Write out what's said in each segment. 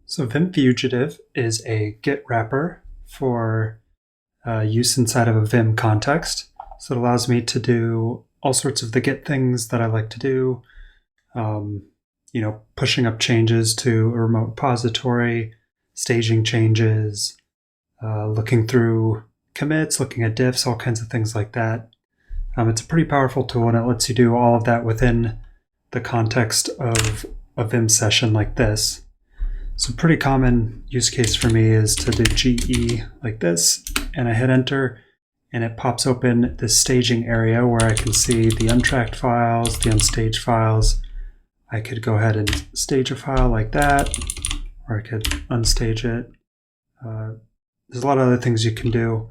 So vim-figutive is a Git wrapper for use inside of a Vim context. So it allows me to do all sorts of the Git things that I like to do. Pushing up changes to a remote repository, staging changes, looking through commits, looking at diffs, all kinds of things like that. It's a pretty powerful tool, and it lets you do all of that within the context of a Vim session like this. So a pretty common use case for me is to do GE like this, and I hit enter, and it pops open this staging area where I can see the untracked files, the unstaged files. I could go ahead and stage a file like that, or I could unstage it. There's a lot of other things you can do,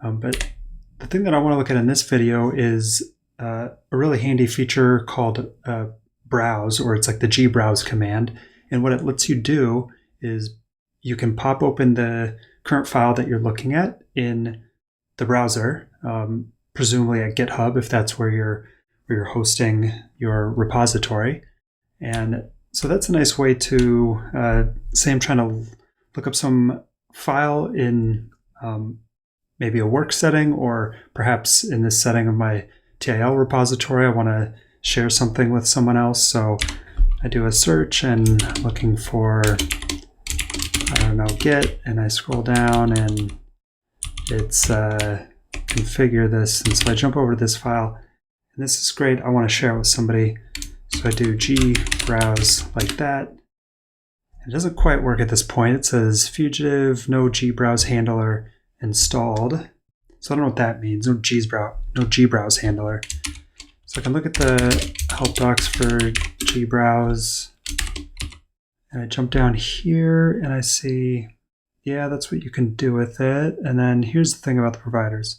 but the thing that I want to look at in this video is a really handy feature called browse, or it's like the gbrowse command. And what it lets you do is you can pop open the current file that you're looking at in the browser, presumably at GitHub if that's where you're hosting your repository. And so that's a nice way to say I'm trying to look up some file in maybe a work setting, or perhaps in this setting of my TIL repository, I want to share something with someone else. So I do a search and looking for, Git, and I scroll down and it's configure this. And so I jump over to this file, and this is great. I want to share it with somebody. So I do gbrowse like that. It doesn't quite work at this point. It says fugitive, no gbrowse handler installed. So I don't know what that means. No gbrowse handler. So I can look at the help docs for gbrowse, and I jump down here and I see, yeah, that's what you can do with it. And then here's the thing about the providers.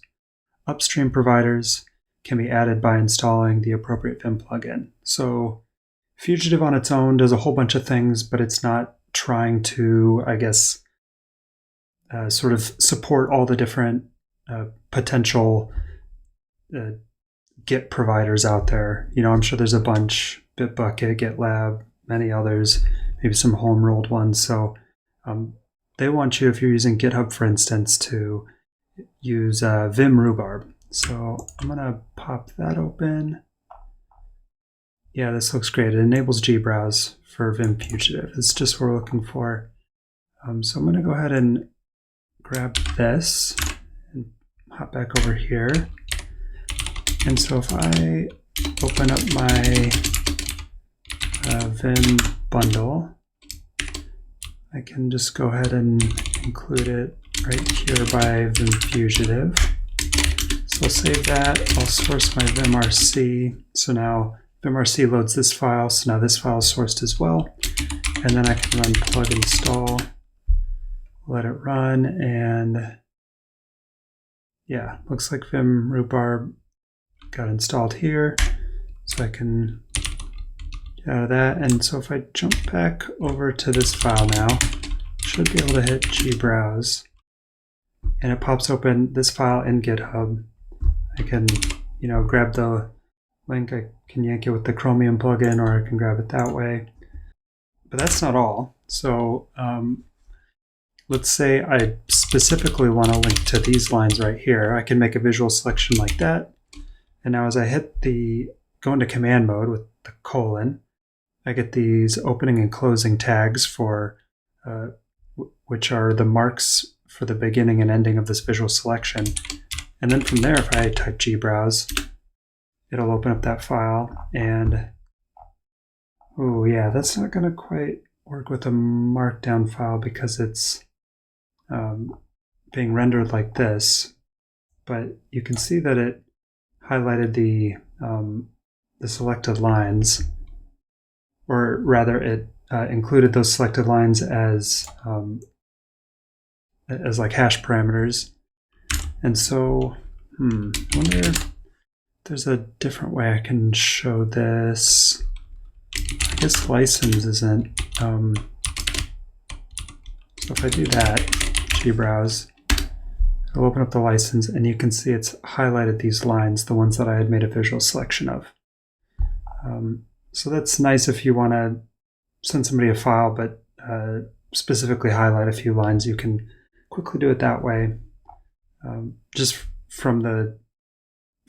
Upstream providers can be added by installing the appropriate Vim plugin. So Fugitive on its own does a whole bunch of things, but it's not trying to, I guess, sort of support all the different potential Git providers out there. I'm sure there's a bunch: Bitbucket, GitLab, many others, maybe some home-rolled ones. So they want you, if you're using GitHub, for instance, to use vim-rhubarb. So I'm going to pop that open. Yeah, this looks great. It enables gbrowse for vim-figutive. It's just what we're looking for. So I'm going to go ahead and grab this and hop back over here. And so if I open up my Vim bundle, I can just go ahead and include it right here by vim-figutive. So I'll save that. I'll source my vimrc. So now vimrc loads this file. So now this file is sourced as well. And then I can run plug install, let it run, and yeah, looks like vim-rhubarb got installed here. So I can get out of that. And so if I jump back over to this file now, I should be able to hit gbrowse, and it pops open this file in GitHub. I can, grab the link. I can yank it with the Chromium plugin, or I can grab it that way. But that's not all. So let's say I specifically want to link to these lines right here. I can make a visual selection like that. And now as I go into command mode with the colon, I get these opening and closing tags for, which are the marks for the beginning and ending of this visual selection. And then from there, if I type gbrowse, it'll open up that file. And oh yeah, that's not going to quite work with a markdown file because it's being rendered like this. But you can see that it highlighted the selected lines, or rather, it included those selected lines as like hash parameters. And so, I wonder if there's a different way I can show this. I guess license isn't. So if I do that, gbrowse, I'll open up the license, and you can see it's highlighted these lines, the ones that I had made a visual selection of. So that's nice if you want to send somebody a file, but specifically highlight a few lines, you can quickly do it that way. Just from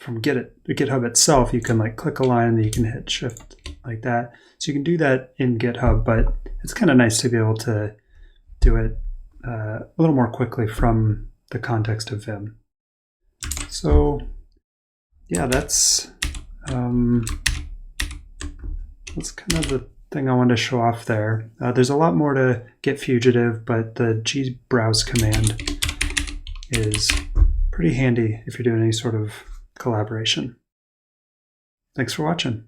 GitHub itself, you can like click a line and then you can hit Shift like that. So you can do that in GitHub, but it's kind of nice to be able to do it a little more quickly from the context of Vim. So yeah, that's kind of the thing I wanted to show off there. There's a lot more to vim-figutive, but the gbrowse command is pretty handy if you're doing any sort of collaboration. Thanks for watching.